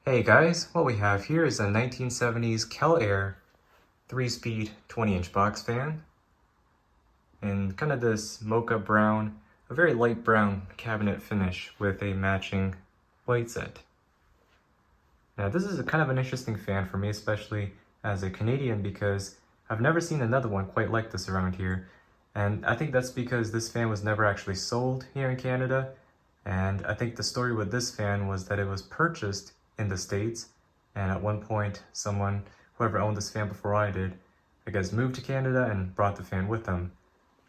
Hey guys, what we have here is a 1970s Kel-Aire 3-speed 20-inch box fan and kind of this mocha brown, a very light brown cabinet finish with a matching light set. Now this is kind of an interesting fan for me, especially as a Canadian, because I've never seen another one quite like this around here. And I think that's because this fan was never actually sold here in Canada. And I think the story with this fan was that it was purchased in the States, and at one point whoever owned this fan before I did, I guess moved to Canada and brought the fan with them.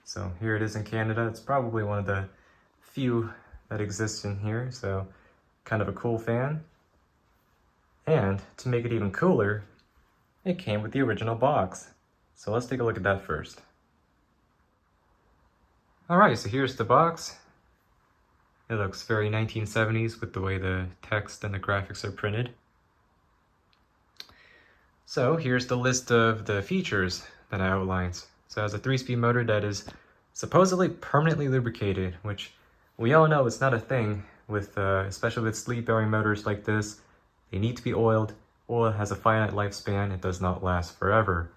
So here it is in Canada. It's probably one of the few that exists in here, so kind of a cool fan. And to make it even cooler, it came with the original box. So let's take a look at that first. Alright, so here's the box. It looks very 1970s with the way the text and the graphics are printed. So here's the list of the features that it outlines. So it has a 3-speed motor that is supposedly permanently lubricated, which we all know it's not a thing, with especially with sleep-bearing motors like this. They need to be oiled. Oil has a finite lifespan. It does not last forever.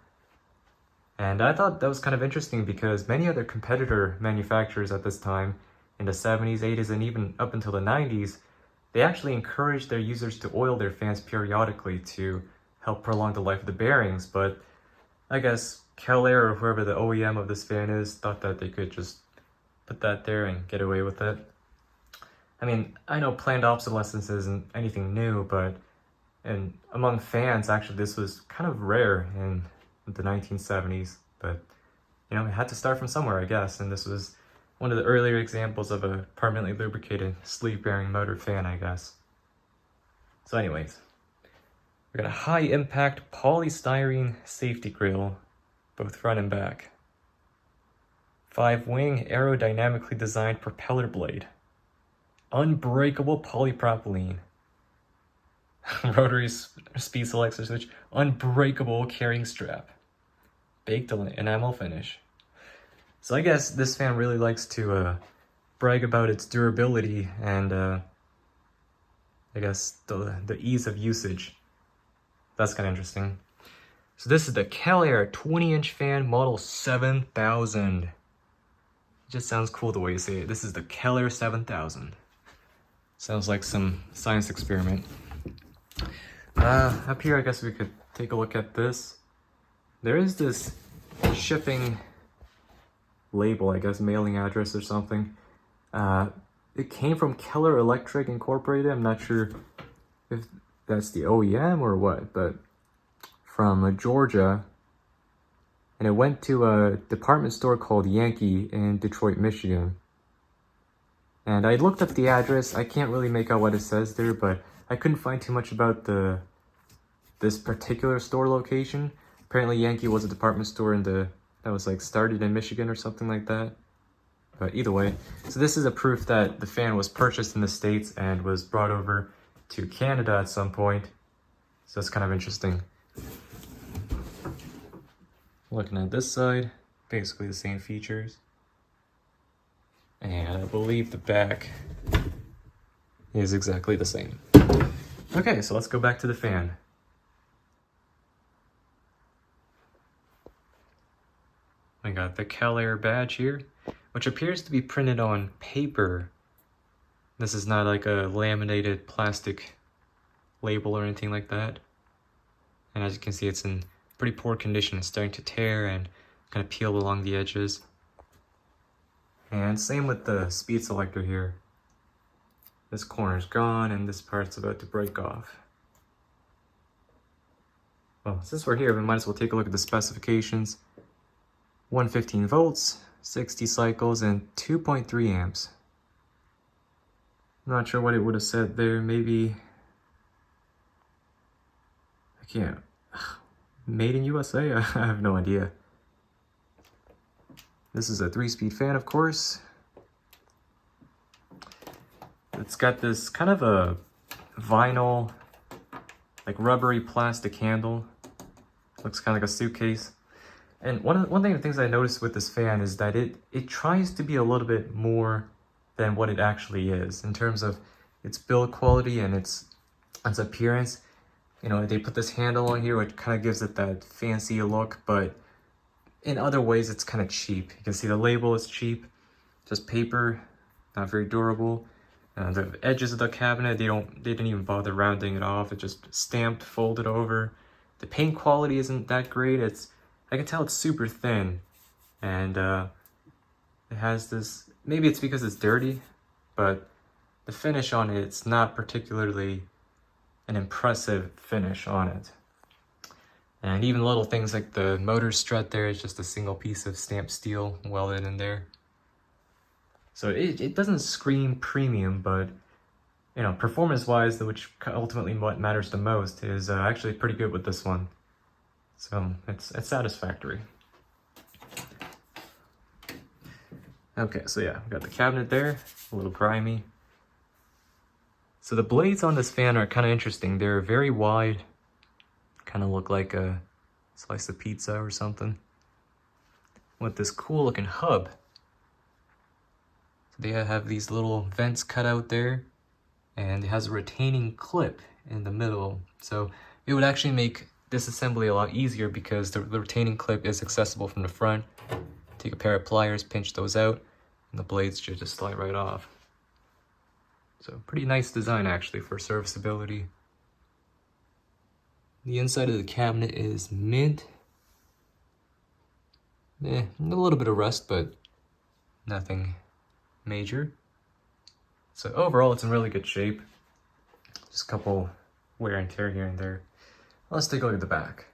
And I thought that was kind of interesting because many other competitor manufacturers at this time, in the 70s, 80s, and even up until the 90s, they actually encouraged their users to oil their fans periodically to help prolong the life of the bearings. But I guess Kel-Aire or whoever the OEM of this fan is thought that they could just put that there and get away with it. I mean, I know planned obsolescence isn't anything new, but among fans, actually, this was kind of rare in the 1970s. But, you know, it had to start from somewhere, I guess, and this was one of the earlier examples of a permanently lubricated sleep-bearing motor fan, I guess. So anyways, we got a high-impact polystyrene safety grille, both front and back. 5-wing aerodynamically designed propeller blade. Unbreakable polypropylene. Rotary speed selector switch. Unbreakable carrying strap. Baked enamel finish. So I guess this fan really likes to brag about its durability and I guess the ease of usage. That's kind of interesting. So this is the Kel-Aire 20-inch fan model 7000. It just sounds cool the way you say it. This is the Kel-Aire 7000. Sounds like some science experiment. Up here, I guess we could take a look at this. There is this shipping label, I guess, mailing address or something. It came from Keller Electric Incorporated. I'm not sure if that's the OEM or what, but from Georgia. And it went to a department store called Yankee in Detroit, Michigan. And I looked up the address. I can't really make out what it says there, but I couldn't find too much about this particular store location. Apparently Yankee was a department store that was like started in Michigan or something like that. But either way, so this is a proof that the fan was purchased in the States and was brought over to Canada at some point. So it's kind of interesting. Looking at this side, basically the same features. And I believe the back is exactly the same. Okay, so let's go back to the fan. I got the Kel-Aire badge here, which appears to be printed on paper. This is not like a laminated plastic label or anything like that. And as you can see, it's in pretty poor condition. It's starting to tear and kind of peel along the edges. And same with the speed selector here. This corner's gone and this part's about to break off. Well, since we're here, we might as well take a look at the specifications. 115 volts, 60 cycles, and 2.3 amps. I'm not sure what it would have said there. Maybe, I can't. Made in USA? I have no idea. This is a 3-speed fan, of course. It's got this kind of a vinyl, like rubbery plastic handle. Looks kind of like a suitcase. And one of the things I noticed with this fan is that it tries to be a little bit more than what it actually is in terms of its build quality and its its appearance. You know, they put this handle on here, which kind of gives it that fancy look, but in other ways, it's kind of cheap. You can see the label is cheap, just paper, not very durable. The edges of the cabinet, they didn't even bother rounding it off. It just stamped, folded over. The paint quality isn't that great. I can tell it's super thin, and it has this. Maybe it's because it's dirty, but the finish on it's not particularly an impressive finish on it. And even little things like the motor strut there is just a single piece of stamped steel welded in there. So it doesn't scream premium, but you know, performance-wise, which ultimately what matters the most, is actually pretty good with this one. So it's satisfactory. Okay, so yeah, we got the cabinet there, a little grimy. So the blades on this fan are kind of interesting. They're very wide, kind of look like a slice of pizza or something, with this cool looking hub. They have these little vents cut out there, and it has a retaining clip in the middle. So it would actually make this assembly a lot easier because the retaining clip is accessible from the front. Take a pair of pliers, pinch those out, and the blades should just slide right off. So pretty nice design actually for serviceability. The inside of the cabinet is mint. A little bit of rust, but nothing major. So overall, it's in really good shape. Just a couple wear and tear here and there. Let's take a look at the back.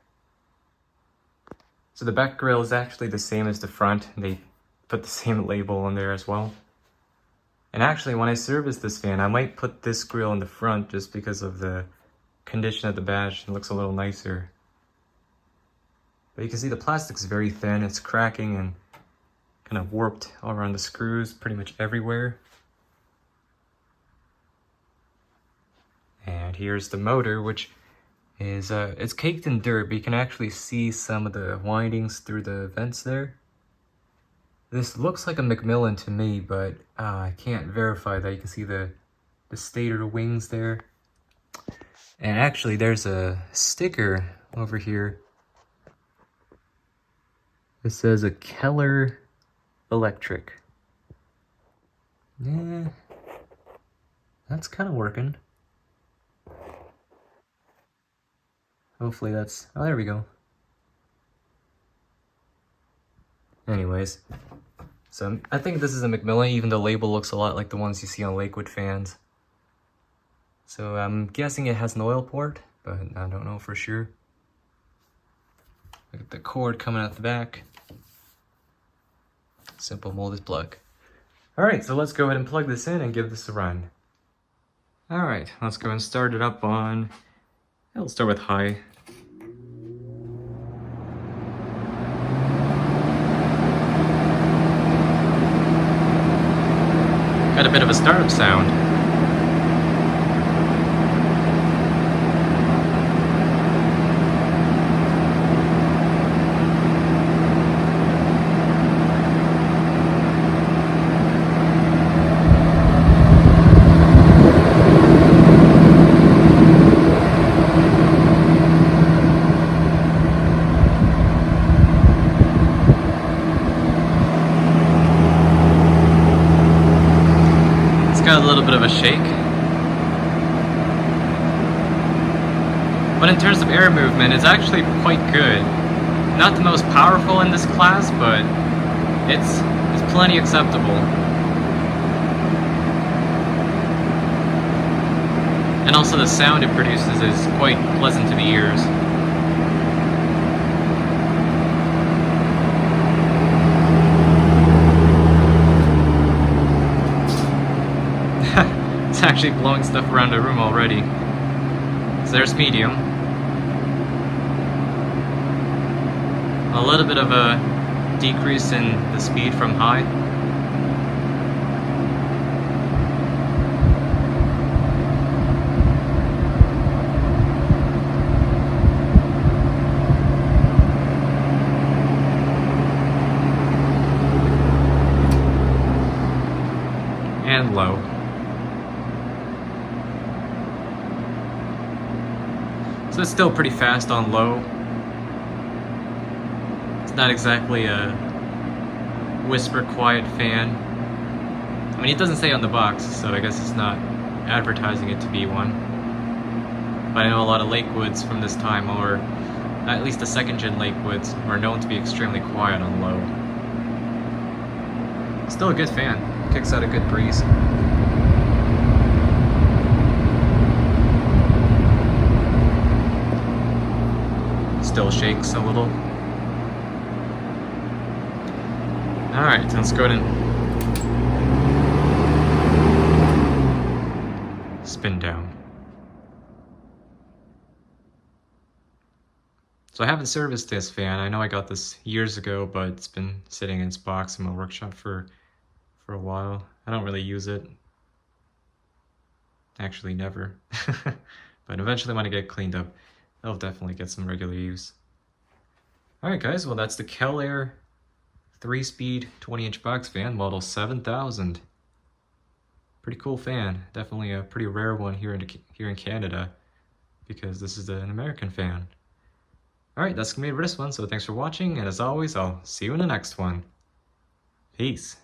So the back grille is actually the same as the front. They put the same label on there as well. And actually, when I service this fan, I might put this grille in the front just because of the condition of the badge. It looks a little nicer. But you can see the plastic's very thin. It's cracking and kind of warped all around the screws pretty much everywhere. And here's the motor, which is it's caked in dirt, but you can actually see some of the windings through the vents there. This looks like a Macmillan to me, but I can't verify that. You can see the stator wings there. And actually there's a sticker over here. It says a Kel-Aire electric. Yeah, that's kind of working. Hopefully that's, oh, there we go. Anyways, so I think this is a Macmillan, even though the label looks a lot like the ones you see on Lakewood fans. So I'm guessing it has an oil port, but I don't know for sure. Look at the cord coming out the back. Simple molded plug. Alright, so let's go ahead and plug this in and give this a run. Alright, let's go and start it up on, we'll start with high. Got a bit of a startup sound. Got a little bit of a shake, but in terms of air movement, it's actually quite good. Not the most powerful in this class, but it's plenty acceptable. And also the sound it produces is quite pleasant to the ears. It's actually blowing stuff around the room already. So there's medium. A little bit of a decrease in the speed from high. And low. So it's still pretty fast on low. It's not exactly a whisper quiet fan. I mean, it doesn't say on the box, so I guess it's not advertising it to be one. But I know a lot of Lakewoods from this time, or at least the second-gen Lakewoods, are known to be extremely quiet on low. Still a good fan. Kicks out a good breeze. Still shakes a little. Alright, so let's go ahead and spin down. So I haven't serviced this fan. I know I got this years ago, but it's been sitting in its box in my workshop for a while. I don't really use it. Actually, never. But eventually when I get it cleaned up, it'll definitely get some regular use. Alright guys, well that's the Kel-Aire 3-speed 20-inch box fan, model 7000. Pretty cool fan. Definitely a pretty rare one here in Canada, because this is an American fan. Alright, that's gonna be it for this one, so thanks for watching, and as always, I'll see you in the next one. Peace.